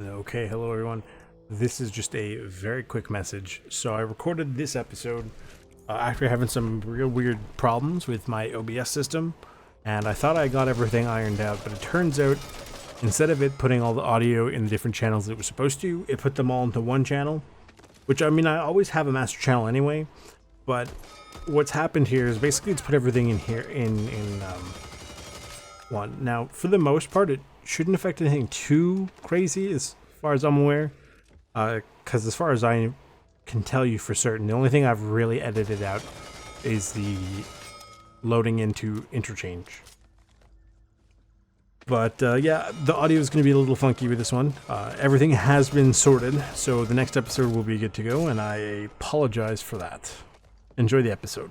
Okay, hello everyone. This is just a very quick message. So I recorded this episode after having some real weird problems with my OBS system, and I thought I got everything ironed out, but it turns out instead of it putting all the audio in the different channels it was supposed to, it put them all into one channel, which I mean, I always have a master channel anyway, but what's happened here is basically it's put everything in here in one. Now, for the most part, it shouldn't affect anything too crazy as far as I'm aware, because as far as I can tell you for certain, the only thing I've really edited out is the loading into Interchange. But yeah, the audio is going to be a little funky with this one. Everything has been sorted, so the next episode will be good to go, and I apologize for that. Enjoy the episode.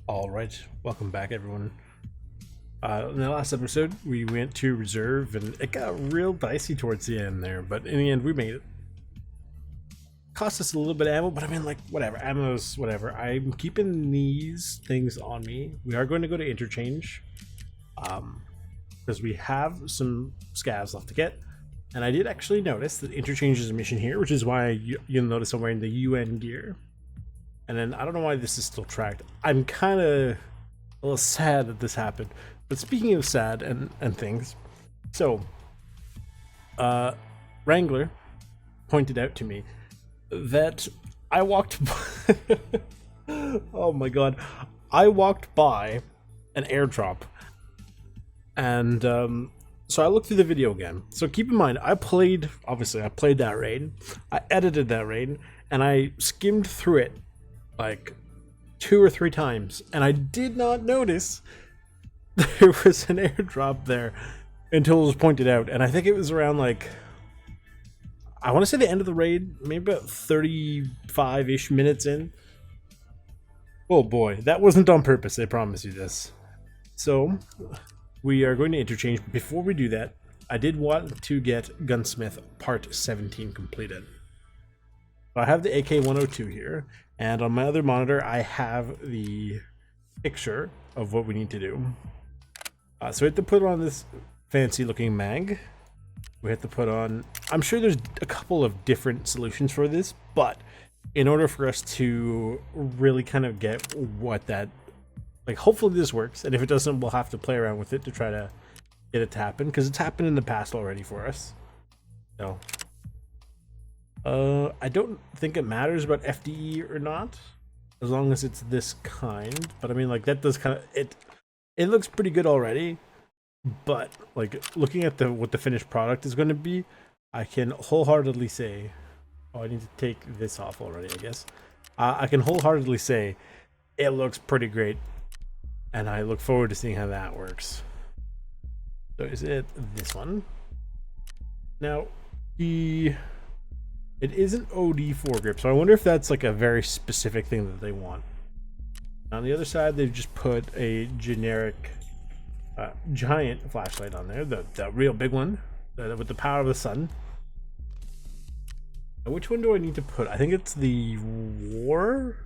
Alright, welcome back everyone. In the last episode, we went to reserve, and it got real dicey towards the end there, but in the end, we made it. Cost us a little bit of ammo, but I mean, like, whatever. Ammo's whatever. I'm keeping these things on me. We are going to go to Interchange, because we have some scavs left to get. And I did actually notice that Interchange is a mission here, which is why you'll notice I'm wearing the UN gear. And then, I don't know why this is still tracked. I'm kind of a little sad that this happened. But speaking of sad and things, so Wrangler pointed out to me that I walked by oh my god, I walked by an airdrop, and so I looked through the video again. So keep in mind, I played that raid, I edited that raid, and I skimmed through it like 2 or 3 times, and I did not notice there was an airdrop there until it was pointed out. And I think it was around, like, I want to say the end of the raid, maybe about 35-ish minutes in. Oh boy, that wasn't on purpose, I promise you this. So we are going to Interchange, but before we do that, I did want to get Gunsmith Part 17 completed. I have the AK-102 here, and on my other monitor I have the picture of what we need to do. So we have to put on this fancy looking mag. We have to put on, I'm sure there's a couple of different solutions for this, but in order for us to really kind of get what that, like, hopefully this works, and if it doesn't, we'll have to play around with it to try to get it to happen, because it's happened in the past already for us. So I don't think it matters about FDE or not, as long as it's this kind. But I mean, like, that does kind of, it looks pretty good already, but like, looking at what the finished product is going to be, I can wholeheartedly say, oh, I need to take this off already, I guess. I can wholeheartedly say it looks pretty great, and I look forward to seeing how that works. So is it this one? Now, it is an OD foregrip, so I wonder if that's like a very specific thing that they want. On the other side, they've just put a generic giant flashlight on there, the real big one, with the power of the sun. Now, which one do I need to put? I think it's the war,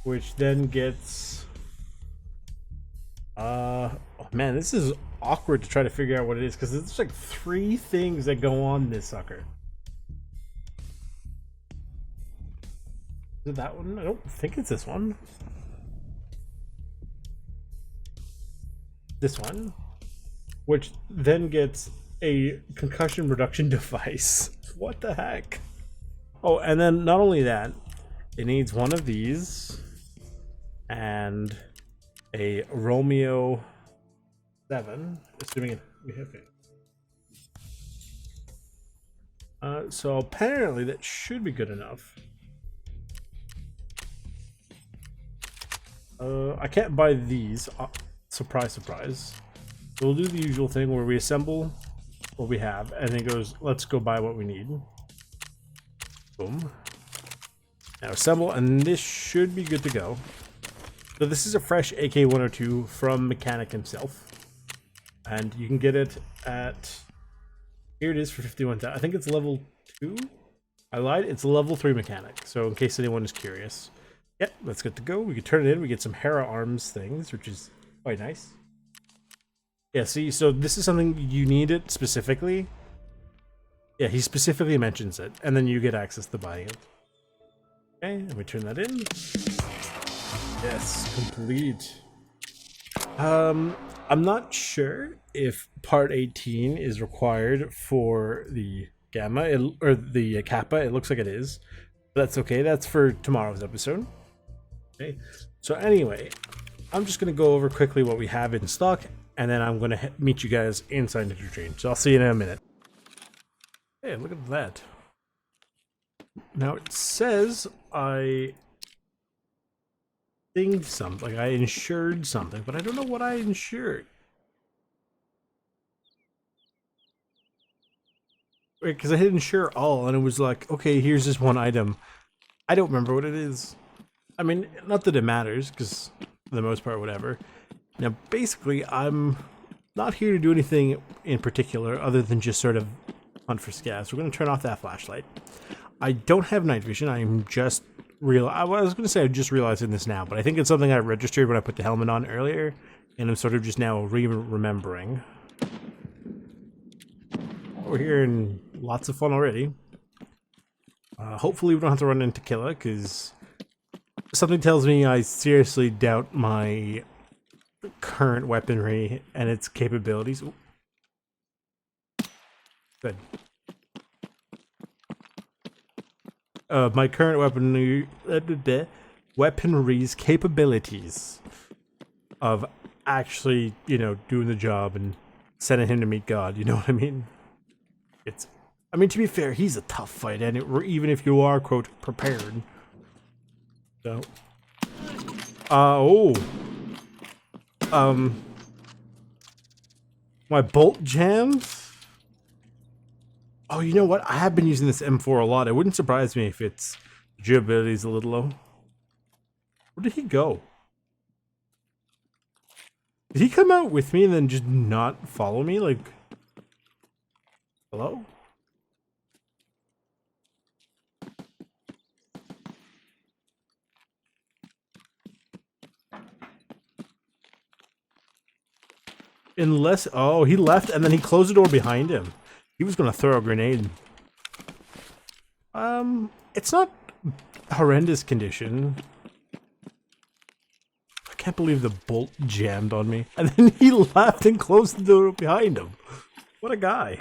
which then gets... oh man, this is awkward to try to figure out what it is, because there's like 3 things that go on this sucker. Is it that one? I don't think it's this one. This one, which then gets a concussion reduction device. What the heck? Oh, and then not only that, it needs one of these and a Romeo 7, assuming we have it. So apparently that should be good enough. I can't buy these. Surprise, surprise. So we'll do the usual thing where we assemble what we have, and it goes, let's go buy what we need. Boom. Now assemble, and this should be good to go. So this is a fresh AK-102 from Mechanic himself, and you can get it at, here it is for 51,000. I think it's level 2. I lied, it's level 3 Mechanic, so in case anyone is curious. Yep, that's good to go. We can turn it in. We get some Hera arms things, which is quite nice. Yeah, see, so this is something you need it specifically. Yeah, he specifically mentions it, and then you get access to buying it. Okay, let me turn that in. Yes, complete. I'm not sure if part 18 is required for the gamma or the kappa. It looks like it is. But that's okay. That's for tomorrow's episode. Okay. So anyway, I'm just gonna go over quickly what we have in stock, and then I'm gonna meet you guys inside Interchange. So I'll see you in a minute. Hey, look at that. Now it says I think something, like I insured something, but I don't know what I insured. Because I hit insure all, and it was like, okay, here's this one item. I don't remember what it is. I mean, not that it matters, because for the most part, whatever. Now, basically, I'm not here to do anything in particular other than just sort of hunt for scavs. We're going to turn off that flashlight. I don't have night vision. I'm just I was going to say I'm just realizing this now, but I think it's something I registered when I put the helmet on earlier, and I'm sort of just now remembering. We're hearing lots of fun already. Hopefully we don't have to run into Killa, because something tells me I seriously doubt my current weaponry and its capabilities. Ooh. Good. My current weaponry's capabilities of actually, you know, doing the job and sending him to meet God. You know what I mean? I mean, to be fair, he's a tough fight, and even if you are, quote, prepared. So, my bolt jams. Oh, you know what? I have been using this M4 a lot. It wouldn't surprise me if its durability is a little low. Where did he go? Did he come out with me and then just not follow me? Like, hello? Unless, oh, he left and then he closed the door behind him. He was gonna throw a grenade. It's not horrendous condition. I can't believe the bolt jammed on me. And then he left and closed the door behind him. What a guy.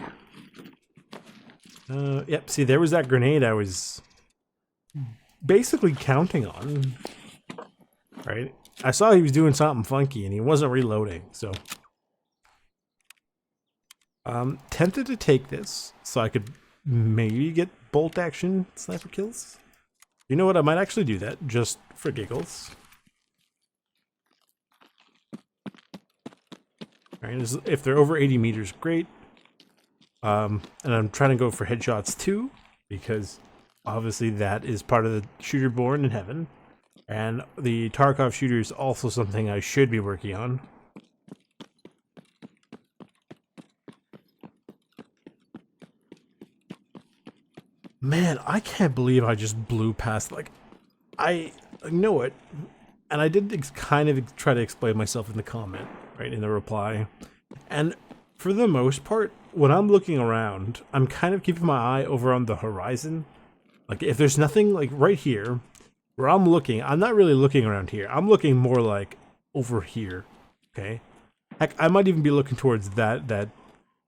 Yep, see, there was that grenade I was basically counting on. Right? I saw he was doing something funky and he wasn't reloading, so. Tempted to take this so I could maybe get bolt action sniper kills. You know what? I might actually do that just for giggles. Alright, if they're over 80 meters, great. And I'm trying to go for headshots too, because obviously that is part of the shooter born in heaven. And the Tarkov shooter is also something I should be working on. Man, I can't believe I just blew past, like, I know it, and I did kind of try to explain myself in the comment, right, in the reply, and for the most part, when I'm looking around, I'm kind of keeping my eye over on the horizon. Like, if there's nothing, like, right here, where I'm looking, I'm not really looking around here, I'm looking more, like, over here, okay? Heck, I might even be looking towards that,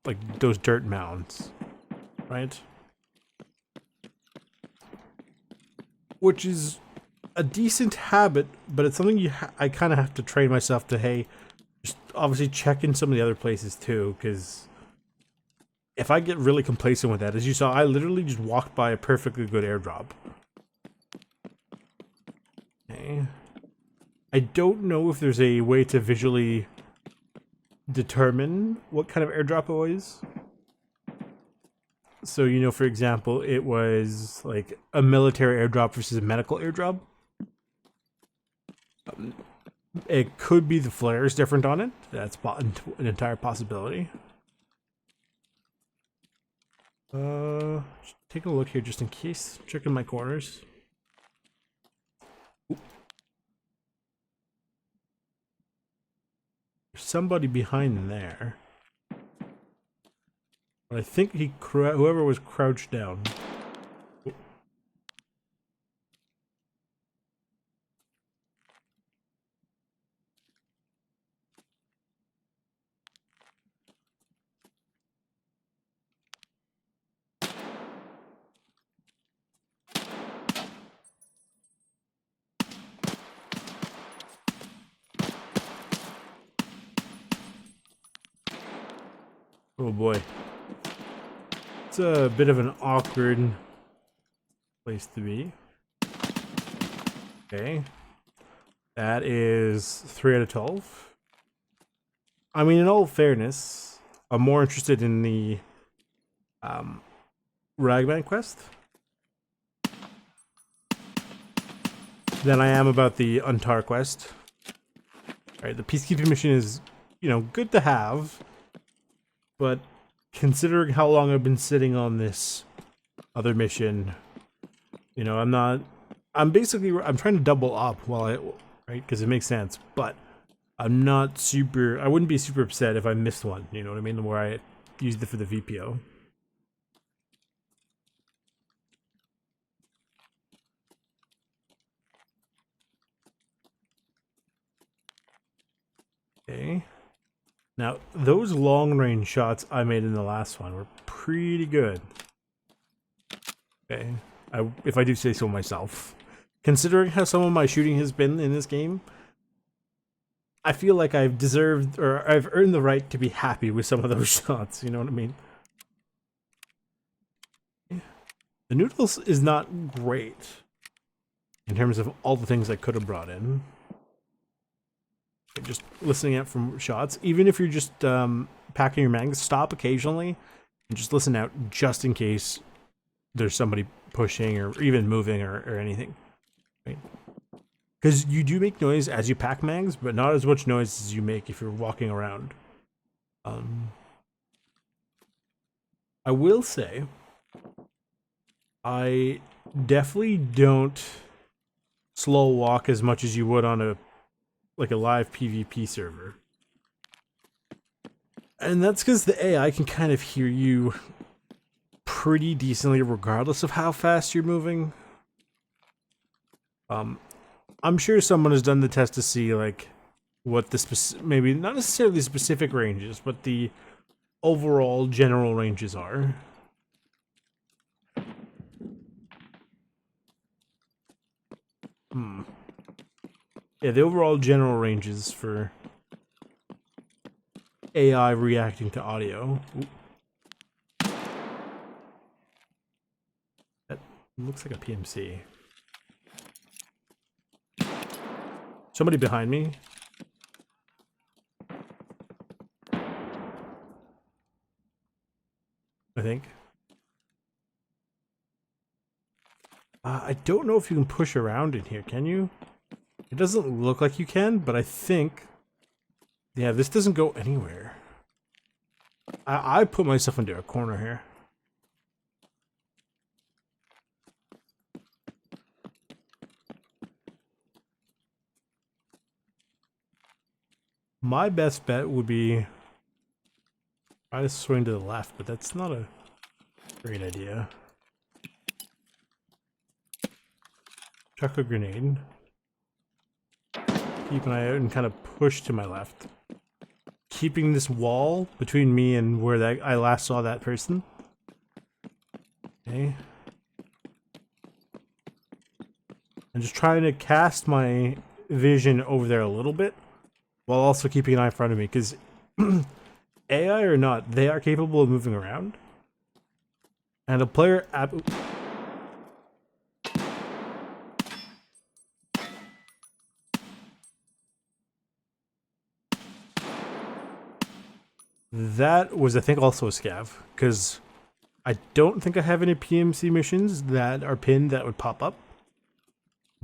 like, those dirt mounds, right? Which is a decent habit, but it's something I kind of have to train myself to, hey, just obviously check in some of the other places too, because if I get really complacent with that, as you saw, I literally just walked by a perfectly good airdrop. Okay. I don't know if there's a way to visually determine what kind of airdrop it was. So, you know, for example, it was like a military airdrop versus a medical airdrop. It could be the flare is different on it. That's an entire possibility. Take a look here just in case. Checking my corners. Oop. There's somebody behind there. But I think whoever was crouched down. Oh boy. It's a bit of an awkward place to be. Okay. That is 3 out of 12. I mean, in all fairness, I'm more interested in the Ragman quest than I am about the Untar quest. Alright, the peacekeeping mission is, you know, good to have, but considering how long I've been sitting on this other mission, you know, I'm trying to double up right, because it makes sense, but I wouldn't be super upset if I missed one, you know what I mean, where I used it for the VPO. Okay. Now, those long-range shots I made in the last one were pretty good. Okay. If I do say so myself. Considering how some of my shooting has been in this game, I feel like I've deserved, or I've earned the right to be happy with some of those shots, you know what I mean? The noodles is not great in terms of all the things I could have brought in. Just listening out from shots, even if you're just packing your mags, stop occasionally and just listen out just in case there's somebody pushing or even moving or anything, right? Because you do make noise as you pack mags, but not as much noise as you make if you're walking around. I will say, I definitely don't slow walk as much as you would on a live PvP server. And that's because the AI can kind of hear you pretty decently regardless of how fast you're moving. I'm sure someone has done the test to see like what the maybe not necessarily specific ranges, but the overall general ranges are. Yeah, the overall general ranges for AI reacting to audio. Ooh. That looks like a PMC. Somebody behind me. I think. I don't know if you can push around in here, can you? It doesn't look like you can, but I think... Yeah, this doesn't go anywhere. I put myself into a corner here. My best bet would be... try to swing to the left, but that's not a great idea. Chuck a grenade. Keep an eye out and kind of push to my left. Keeping this wall between me and where I last saw that person. Okay. I'm just trying to cast my vision over there a little bit, while also keeping an eye in front of me, because AI or not, they are capable of moving around. And a player... That was, I think, also a scav, because I don't think I have any PMC missions that are pinned that would pop up.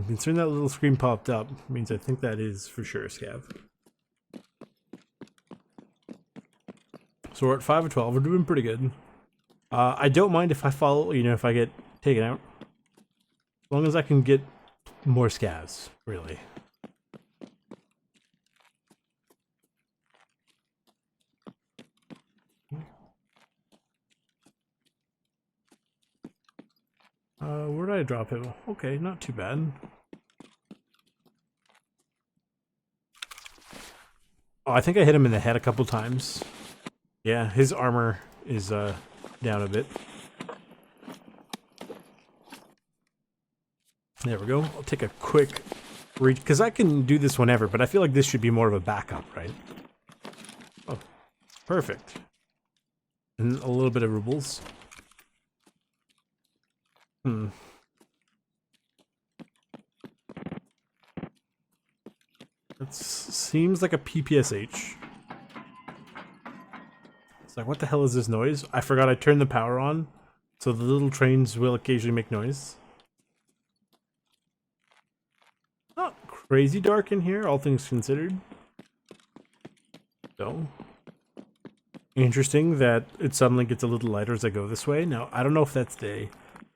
Considering that little screen popped up, means I think that is for sure a scav. So we're at 5 of 12, we're doing pretty good. I don't mind if I follow, you know, if I get taken out. As long as I can get more scavs, really. Where did I drop him? Okay, not too bad. Oh, I think I hit him in the head a couple times. Yeah, his armor is down a bit. There we go. I'll take a quick reach, because I can do this whenever, but I feel like this should be more of a backup, right? Oh, perfect. And a little bit of rubles. That seems like a PPSH. It's like, what the hell is this noise? I forgot I turned the power on, so the little trains will occasionally make noise. Not crazy dark in here, all things considered. So, interesting that it suddenly gets a little lighter as I go this way. Now, I don't know if that's the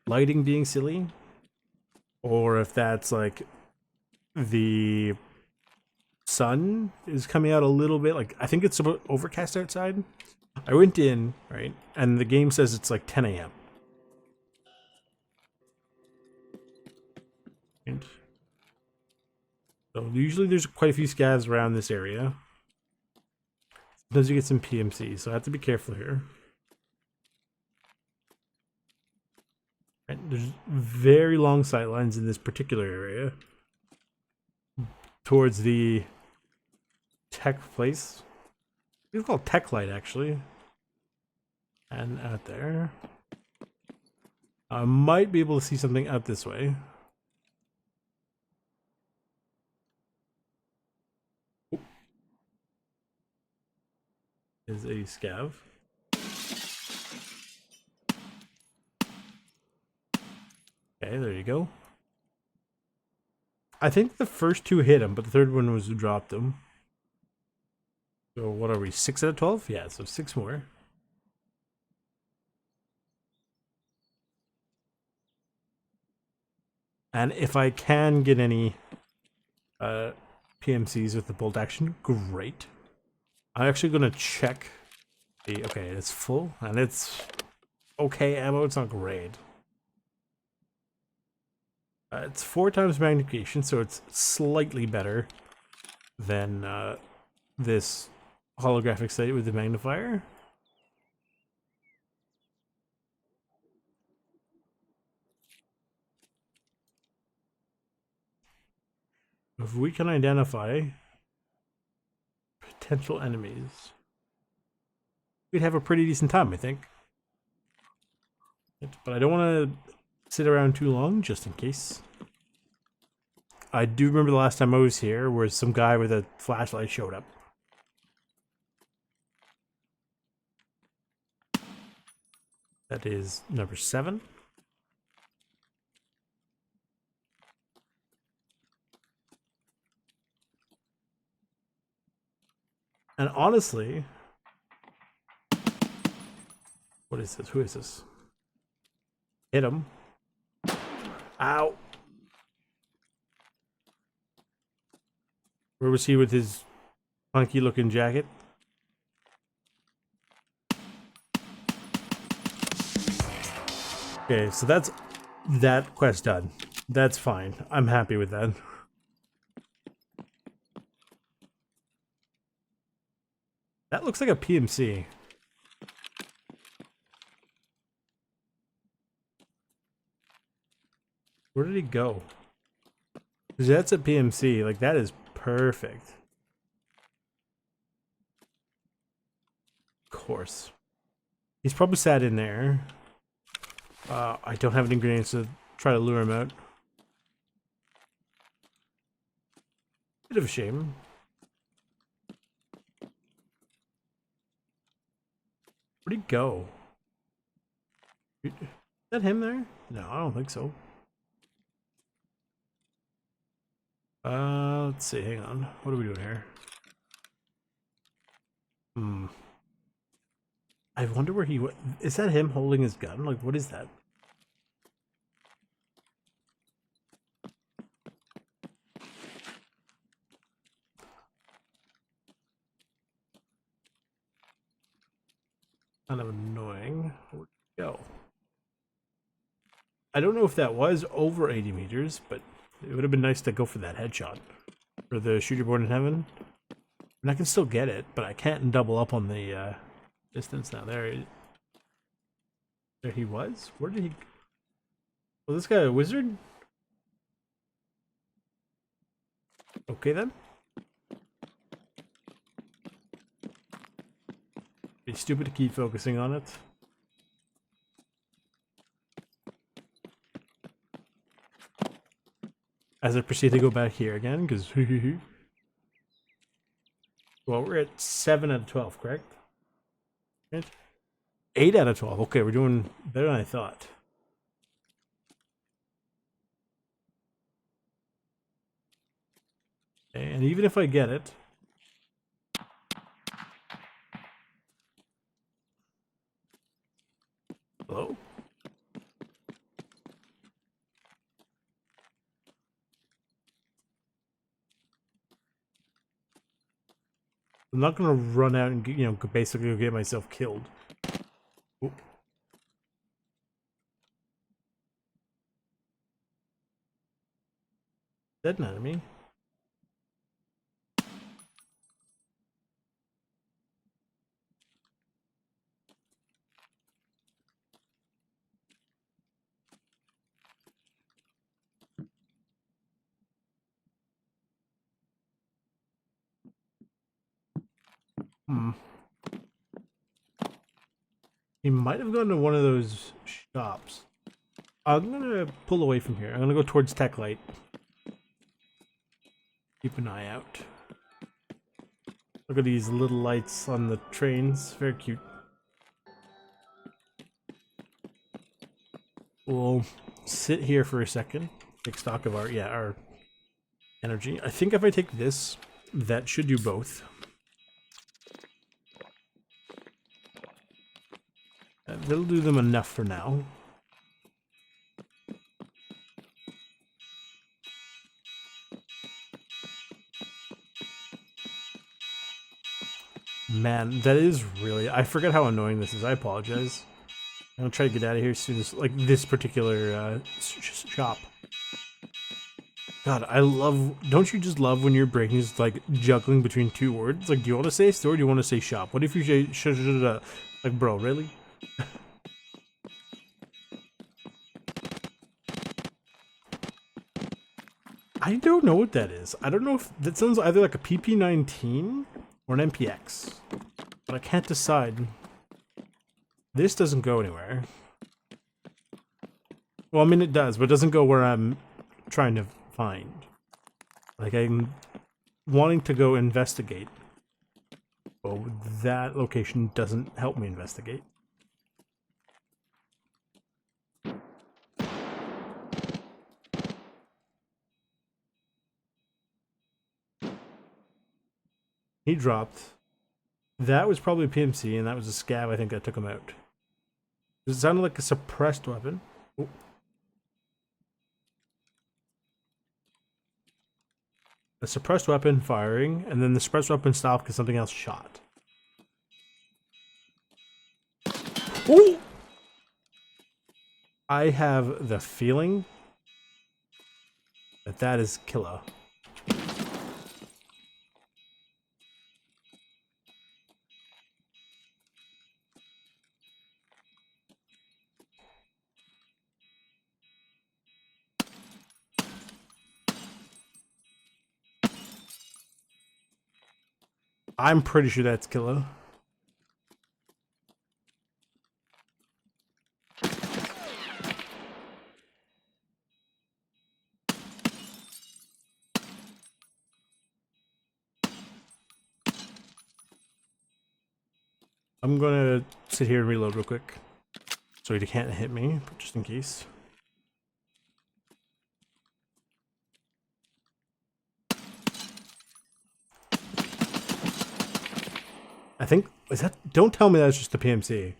lighting being silly, or if that's like the sun is coming out a little bit. Like, I think it's overcast outside. I went in, right, and the game says it's like 10 a.m. So usually there's quite a few scavs around this area. Sometimes you get some PMCs, so I have to be careful here. Right, there's very long sight lines in this particular area. Towards the tech place. It's called Tech Light, actually. And out there. I might be able to see something out this way. Is a scav. Okay, there you go. I think the first two hit him, but the third one was who dropped him. So what are we, 6 out of 12? Yeah, so 6 more. And if I can get any PMCs with the bolt action, great. I'm actually going to check the... Okay, it's full, and it's okay ammo, it's not great. It's 4 times magnification, so it's slightly better than this holographic sight with the magnifier. If we can identify potential enemies, we'd have a pretty decent time, I think. But I don't want to sit around too long, just in case. I do remember the last time I was here, where some guy with a flashlight showed up. That is number 7. And honestly, what is this? Who is this? Hit him. Ow. Where was he with his funky looking jacket? Okay, so that's that quest done. That's fine. I'm happy with that. That looks like a PMC. Where did he go? That's a PMC. Like, that is perfect. Of course. He's probably sat in there. I don't have any grenades to try to lure him out. Bit of a shame. Where'd he go? Is that him there? No, I don't think so. Let's see, hang on. What are we doing here? I wonder where he went. Is that him holding his gun? Like, what is that? Kind of annoying. Where'd he go? I don't know if that was over 80 meters, but it would have been nice to go for that headshot for the shooter born in heaven. And I can still get it, but I can't double up on the distance now. There he was? Where did he... Was this guy a wizard? Okay then. Be stupid to keep focusing on it. As I proceed to go back here again, because... Well, we're at 7 out of 12, correct? 8 out of 12. Okay, we're doing better than I thought. Okay, and even if I get it... Hello? I'm not gonna run out and, you know, basically get myself killed. Oop. Dead enemy. He might have gone to one of those shops. I'm gonna pull away from here. I'm gonna go towards Tech Light. Keep an eye out. Look at these little lights on the trains. Very cute. We'll sit here for a second. Take stock of our energy. I think if I take this, that should do both. That'll do them enough for now. Man, that is really... I forget how annoying this is. I apologize. I'm gonna try to get out of here as soon as... Like, this particular shop. God, I love... Don't you just love when your brain is, like, juggling between two words? Like, do you want to say store or do you want to say shop? What if you say... Like, bro, really? I don't know what that is. I don't know if... That sounds either like a PP-19... or an MPX, but I can't decide. This doesn't go anywhere. Well, I mean it does, but it doesn't go where I'm trying to find. Like I'm wanting to go investigate. Well, that location doesn't help me investigate. He dropped. That was probably a PMC, and that was a scav, I think, that took him out. It sounded like a suppressed weapon. Oh. A suppressed weapon firing, and then the suppressed weapon stopped because something else shot. Oh! I have the feeling that that is killer. I'm pretty sure that's killer. I'm gonna sit here and reload real quick. So he can't hit me, just in case. I think, is that, don't tell me that's just the PMC.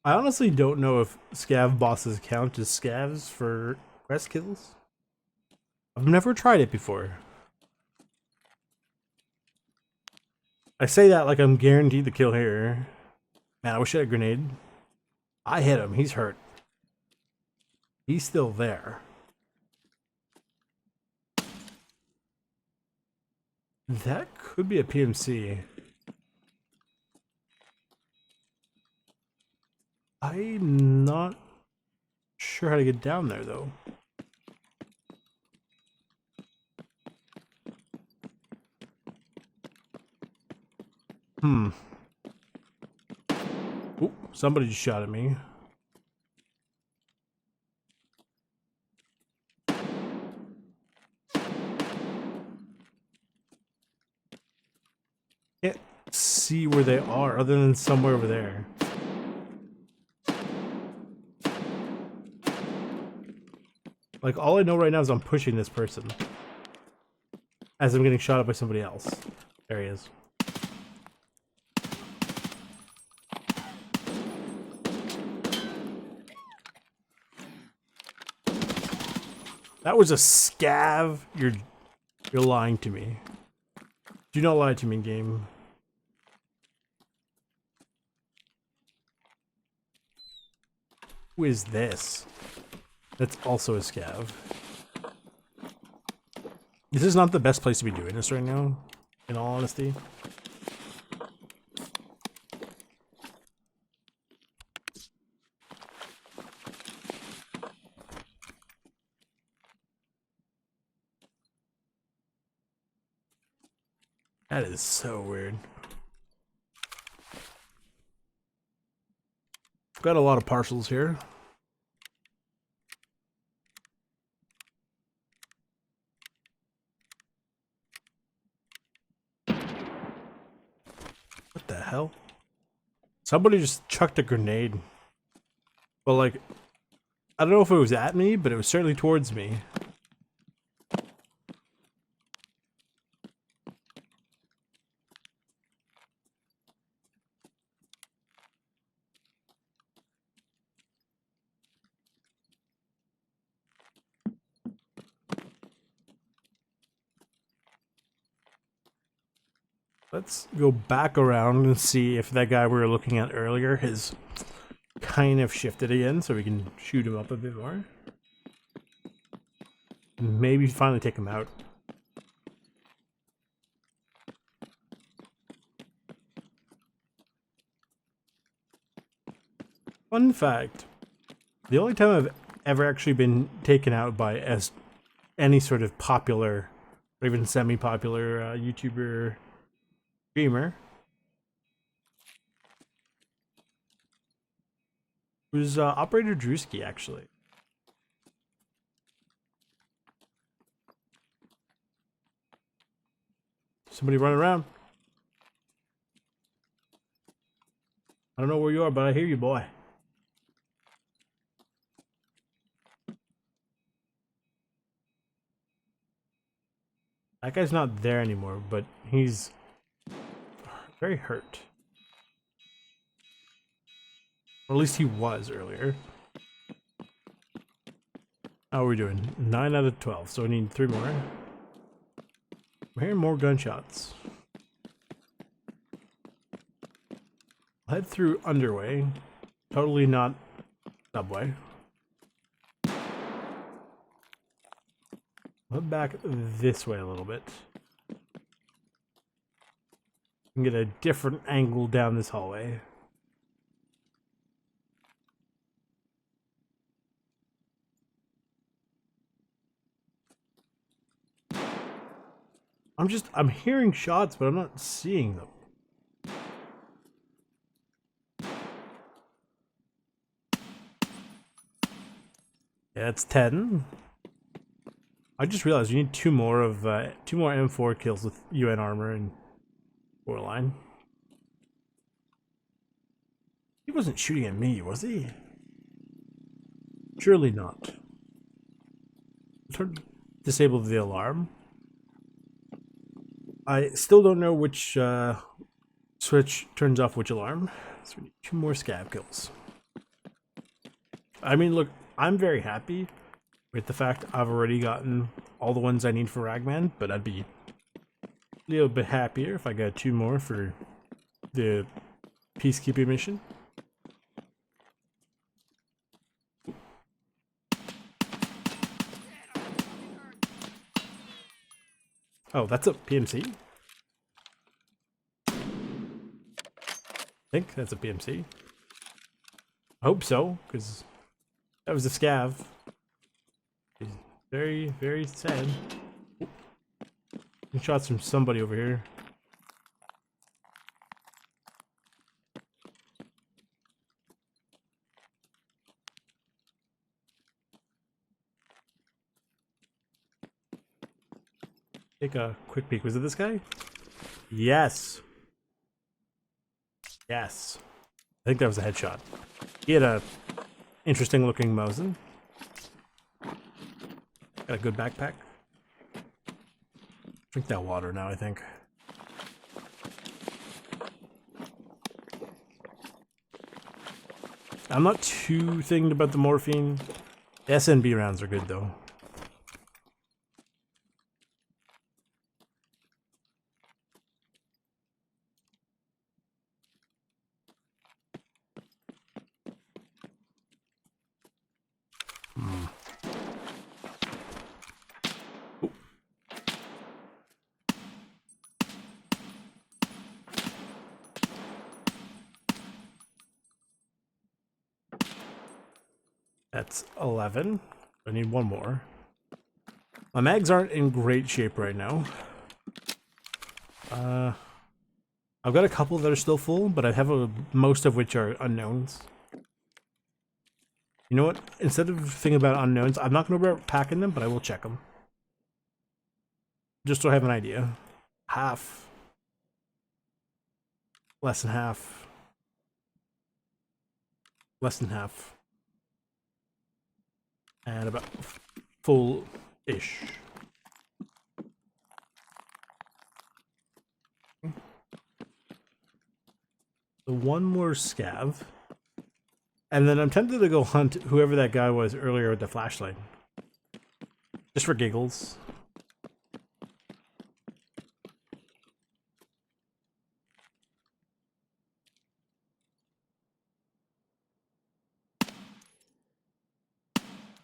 I honestly don't know if scav bosses count as scavs for quest kills. I've never tried it before. I say that like I'm guaranteed the kill here. Man, I wish I had a grenade. I hit him. He's hurt. He's still there. That could be a PMC. I'm not sure how to get down there, though. Ooh, somebody just shot at me. Can't see where they are other than somewhere over there. Like, all I know right now is I'm pushing this person as I'm getting shot at by somebody else. There he is. That was a scav. You're lying to me. Do not lie to me, game. Who is this? That's also a scav. This is not the best place to be doing this right now, in all honesty. That is so weird. I've got a lot of partials here. What the hell? Somebody just chucked a grenade. Well, like, I don't know if it was at me, but it was certainly towards me. Let's go back around and see if that guy we were looking at earlier has kind of shifted again, so we can shoot him up a bit more. Maybe finally take him out. Fun fact, the only time I've ever actually been taken out by any sort of popular or even semi-popular YouTuber streamer was Operator Drewski, actually. Somebody running around. I don't know where you are, but I hear you, boy. That guy's not there anymore, but he's very hurt. Or at least he was earlier. How are we doing? 9 out of 12, so we need 3 more. I'm hearing more gunshots. I'll head through Underway. Totally not Subway. Head back this way a little bit. And get a different angle down this hallway. I'm hearing shots, but I'm not seeing them. Yeah, it's 10. I just realized you need 2 more M4 kills with UN armor and Warline. He wasn't shooting at me, was he? Surely not. Disable the alarm. I still don't know which switch turns off which alarm. So we need 2 more scav kills. I mean, look, I'm very happy with the fact I've already gotten all the ones I need for Ragman, but I'd be a little bit happier if I got 2 more for the peacekeeping mission. Oh, that's a PMC? I think that's a PMC. I hope so, because that was a scav. It's very, very sad. Shots from somebody over here. Take a quick peek. Was it this guy? Yes. Yes. I think that was a headshot. He had a interesting looking Mosin. Got a good backpack. Drink that water now, I think. I'm not too thinking about the morphine. The SNB rounds are good though. That's 11. I need 1 more. My mags aren't in great shape right now. I've got a couple that are still full, but I have most of which are unknowns. You know what? Instead of thinking about unknowns, I'm not going to be packing them, but I will check them. Just so I have an idea. Half. Less than half. Less than half. And about full-ish. So 1 more scav. And then I'm tempted to go hunt whoever that guy was earlier with the flashlight. Just for giggles.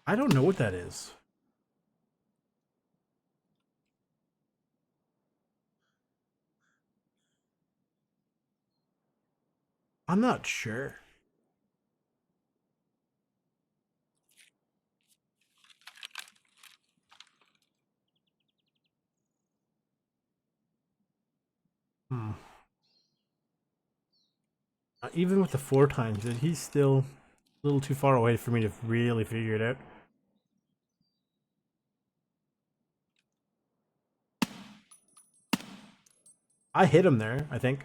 I don't know what that is. I'm not sure. Even with the 4 times, he's still a little too far away for me to really figure it out. I hit him there, I think.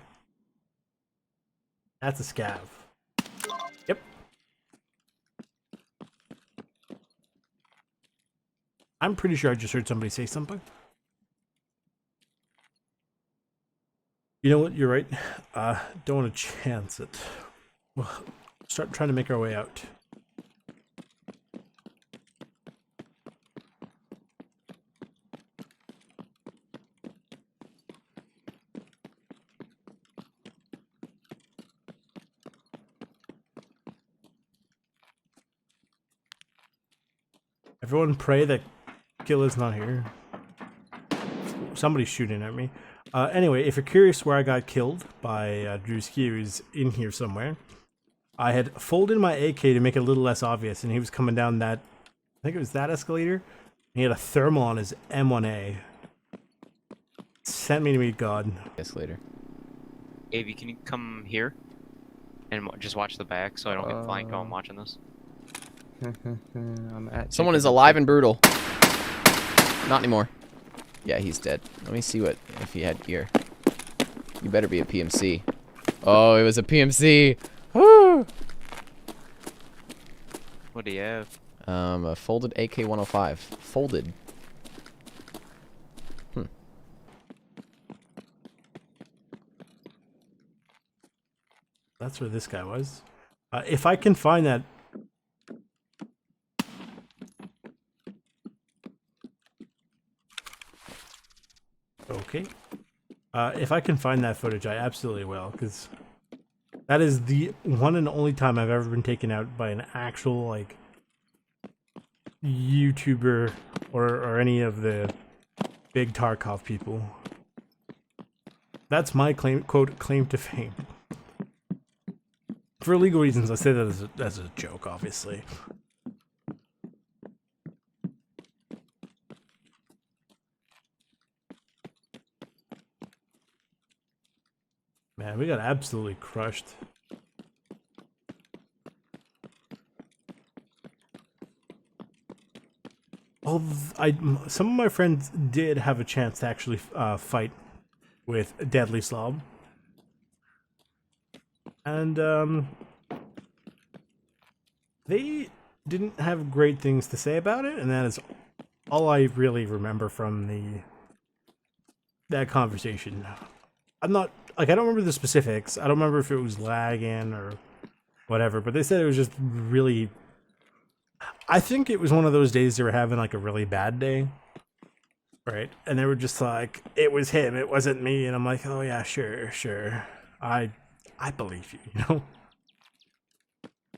That's a scav. Yep. I'm pretty sure I just heard somebody say something. You know what? You're right. Don't want to chance it. We'll start trying to make our way out. Everyone pray that Gilla's not here. Somebody's shooting at me. Anyway, if you're curious where I got killed by THICC, who's in here somewhere, I had folded my AK to make it a little less obvious, and he was coming down that, I think it was that escalator, and he had a thermal on his M1A. Sent me to meet God. Escalator. Avy, can you come here and just watch the back so I don't get flanked while I'm watching this? I'm at Someone is alive and brutal. Not anymore. Yeah, he's dead. Let me see if he had gear. You better be a PMC. Oh, it was a PMC. Woo! What do you have? A folded AK-105. Folded. That's where this guy was. If I can find that Okay. If I can find that footage, I absolutely will, because that is the one and only time I've ever been taken out by an actual, like, YouTuber or any of the big Tarkov people. That's my quote, claim to fame. For legal reasons, I say that as a joke, obviously. Man, we got absolutely crushed. Some of my friends did have a chance to actually fight with Deadly Slob, and they didn't have great things to say about it, and that is all I really remember from that conversation. I'm not like, I don't remember the specifics. I don't remember if it was lagging or whatever, but they said it was just really. I think it was one of those days they were having like a really bad day, right? And they were just like, it was him, it wasn't me. And I'm like, oh yeah, sure. I believe you, you know?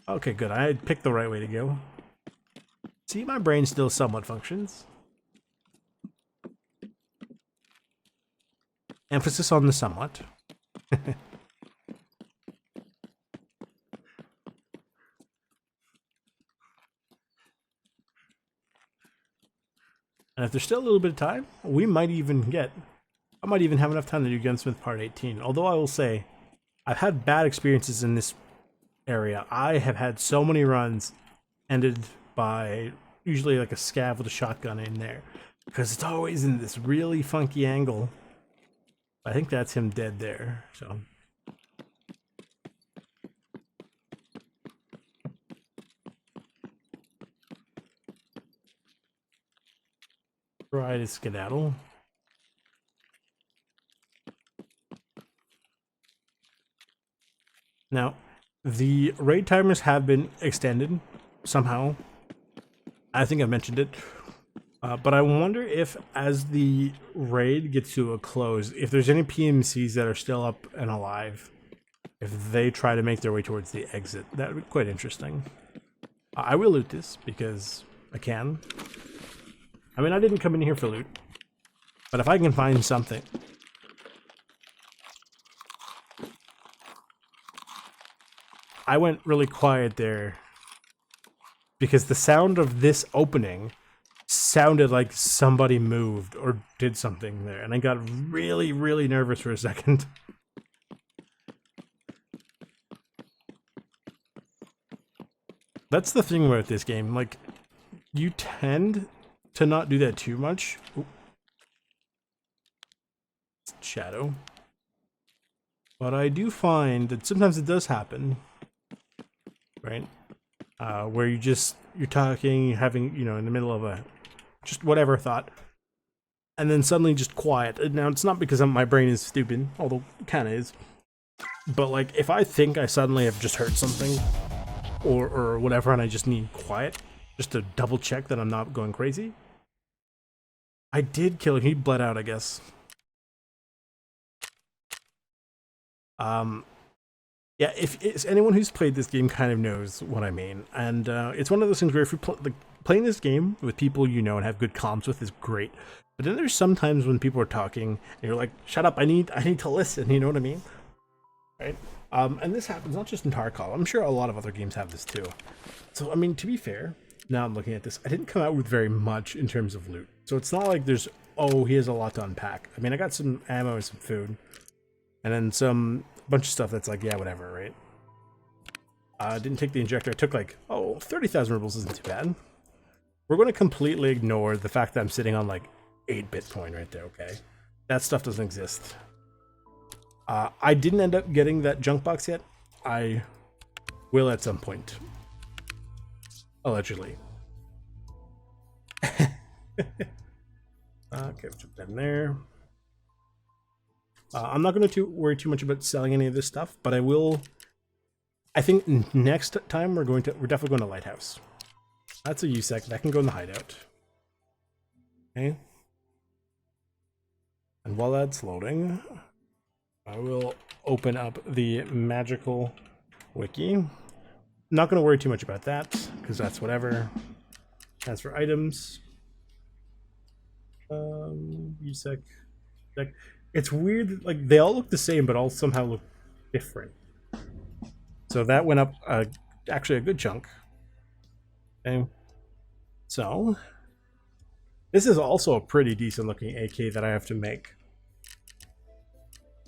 Okay, good. I picked the right way to go. See, my brain still somewhat functions. Emphasis on the somewhat. And if there's still a little bit of time, I might even have enough time to do Gunsmith Part 18. Although I will say, I've had bad experiences in this area. I have had so many runs ended by usually like a scav with a shotgun in there, because it's always in this really funky angle. I think that's him dead there, so. Try to skedaddle. Now, the raid timers have been extended somehow. I think I mentioned it. But I wonder if, as the raid gets to a close, if there's any PMCs that are still up and alive, if they try to make their way towards the exit. That would be quite interesting. I will loot this, because I can. I mean, I didn't come in here for loot, but if I can find something. I went really quiet there because the sound of this opening sounded like somebody moved or did something there, and I got really, really nervous for a second. That's the thing about this game, like, you tend to not do that too much. Ooh. Shadow. But I do find that sometimes it does happen, right? Where you're talking, having, in the middle of a just whatever thought, and then suddenly just quiet. Now, it's not because my brain is stupid, although it kind of is, but like, if I think I suddenly have just heard something or whatever, and I just need quiet just to double check that I'm not going crazy. I did kill him. He bled out, I guess. Yeah, if it's anyone who's played this game kind of knows what I mean, and it's one of those things where if you're playing this game with people you know and have good comms with is great, but then there's sometimes when people are talking and you're like, shut up, I need to listen, you know what I mean, right? And this happens not just in Tarkov. I'm sure a lot of other games have this too. So I mean, to be fair, now I'm looking at this, I didn't come out with very much in terms of loot, so it's not like there's, oh, he has a lot to unpack. I mean, I got some ammo and some food, and then some bunch of stuff that's like, yeah, whatever, right? I didn't take the injector. I took like, 30,000 rubles isn't too bad. We're going to completely ignore the fact that I'm sitting on like 8 Bitcoin right there, okay? That stuff doesn't exist. I didn't end up getting that junk box yet. I will at some point. Allegedly. Okay, put that in there. I'm not going to worry too much about selling any of this stuff, but I will. I think next time we're definitely going to Lighthouse. That's a USEC that can go in the hideout. Okay. And while that's loading, I will open up the magical wiki. Not going to worry too much about that, because that's whatever. Transfer items. USEC. It's weird, like, they all look the same, but all somehow look different. So that went up actually a good chunk. Okay. So, this is also a pretty decent looking AK that I have to make.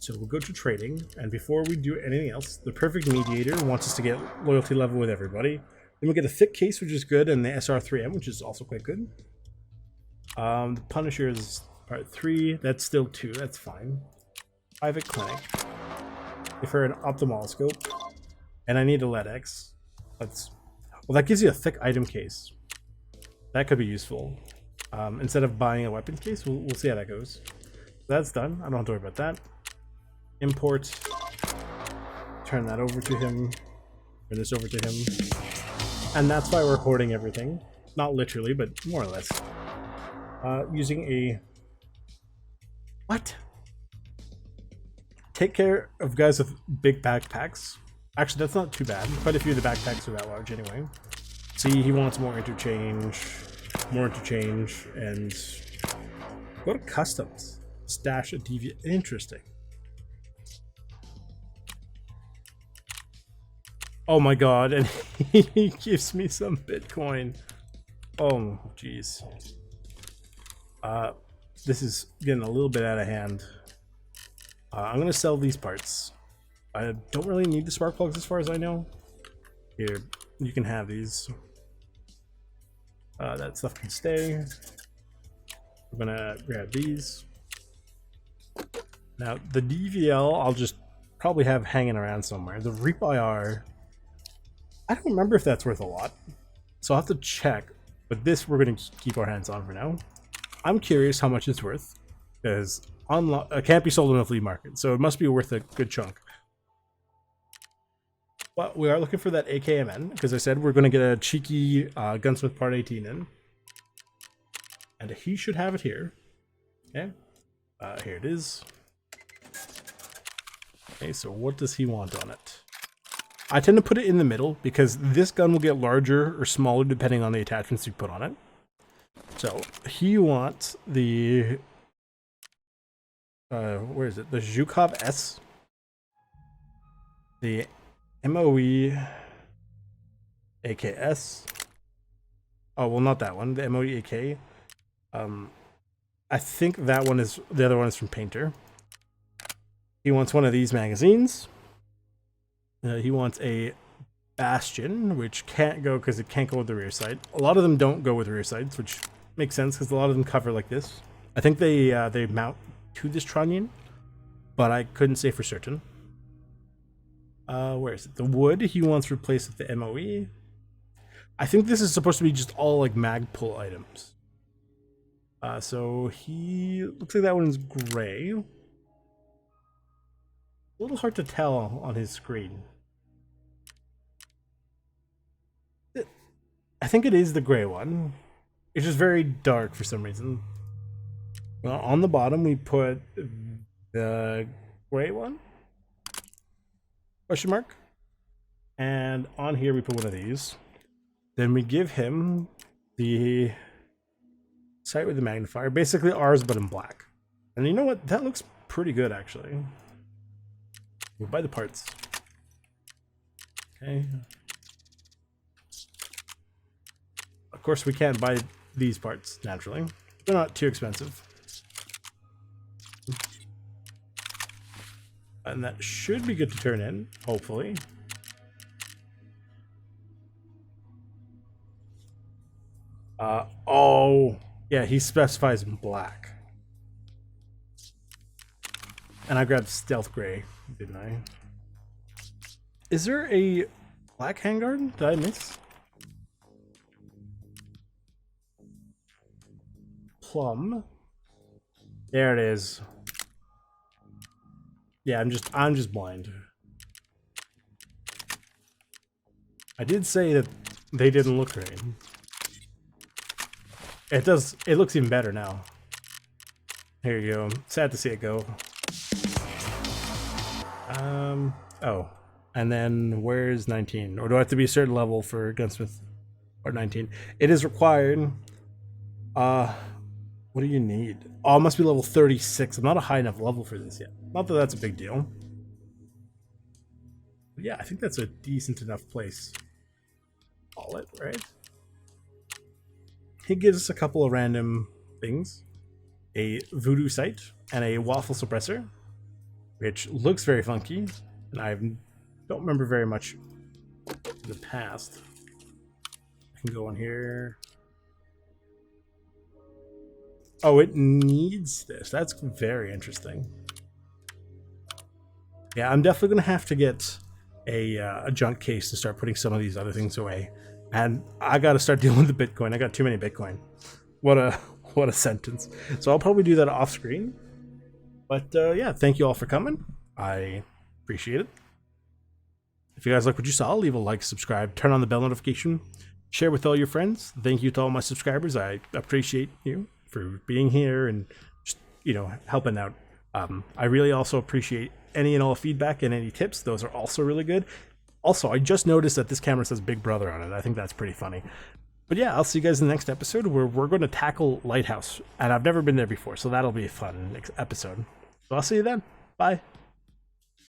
So we'll go to trading, and before we do anything else, the perfect mediator wants us to get loyalty level with everybody. Then we get a thick case, which is good, and the SR3M, which is also quite good. The Punisher is part 3, that's still 2, that's fine. Private clinic. If we're an ophthalmoscope, and I need a LedX. Well, that gives you a thick item case. That could be useful. Instead of buying a weapons case, we'll see how that goes. That's done. I don't have to worry about that. Import. Turn that over to him. Turn this over to him. And that's why we're hoarding everything. Not literally, but more or less. Using a... What? Take care of guys with big backpacks. Actually, that's not too bad. Quite a few of the backpacks are that large anyway. See, he wants more interchange, and go to customs. Stash a deviant. Interesting. Oh my god, and he gives me some Bitcoin. Oh, jeez. This is getting a little bit out of hand. I'm gonna sell these parts. I don't really need the spark plugs as far as I know. Here, you can have these. That stuff can stay. I'm gonna grab these. Now, the DVL I'll just probably have hanging around somewhere. The Reap IR, I don't remember if that's worth a lot, so I'll have to check. But this we're gonna keep our hands on for now. I'm curious how much it's worth, because it can't be sold in the flea market, so it must be worth a good chunk. But we are looking for that AKMN, because I said we're going to get a cheeky Gunsmith Part 18 in. And he should have it here. Okay. Here it is. Okay, so what does he want on it? I tend to put it in the middle, because this gun will get larger or smaller depending on the attachments you put on it. So, he wants the... where is it? The Zhukov S. The MOE AKS. Oh, well, not that one. The MOE AK. I think that one is... The other one is from Painter. He wants one of these magazines. He wants a Bastion, which can't go because it can't go with the rear sight. A lot of them don't go with rear sights, which makes sense because a lot of them cover like this. I think they mount to this trunnion, but I couldn't say for certain. Where is it? The wood he wants replaced with the MOE. I think this is supposed to be just all like mag pull items. So he looks like that one's gray. A little hard to tell on his screen. I think it is the gray one. It's just very dark for some reason. Well, on the bottom we put the gray one? Question mark. And on here we put one of these. Then we give him the sight with the magnifier. Basically ours, but in black. And you know what? That looks pretty good, actually. We'll buy the parts. Okay. Of course, we can't buy these parts, naturally. They're not too expensive. And that should be good to turn in, hopefully. Oh, yeah, he specifies in black. And I grabbed stealth gray, didn't I? Is there a black handguard? Did I miss? Plum. There it is. Yeah, I'm just blind. I did say that they didn't look right. It looks even better now. Here you go. Sad to see it go. Oh. And then where's 19? Or do I have to be a certain level for Gunsmith? Or 19? It is required. What do you need? Oh, it must be level 36. I'm not a high enough level for this yet. Not that that's a big deal. But yeah, I think that's a decent enough place. Call it, right? He gives us a couple of random things. A voodoo sight and a waffle suppressor, which looks very funky, and I don't remember very much in the past. I can go in here. Oh, it needs this. That's very interesting. Yeah, I'm definitely going to have to get a junk case to start putting some of these other things away. And I got to start dealing with the Bitcoin. I got too many Bitcoin. What a sentence. So I'll probably do that off screen. But yeah, thank you all for coming. I appreciate it. If you guys like what you saw, leave a like, subscribe, turn on the bell notification, share with all your friends. Thank you to all my subscribers. I appreciate you for being here and just, you know, helping out. I really also appreciate any and all feedback and any tips. Those are also really good. Also, I just noticed that this camera says Big Brother on it. I think that's pretty funny. But yeah, I'll see you guys in the next episode where we're going to tackle Lighthouse. And I've never been there before, so that'll be a fun episode. So I'll see you then. Bye.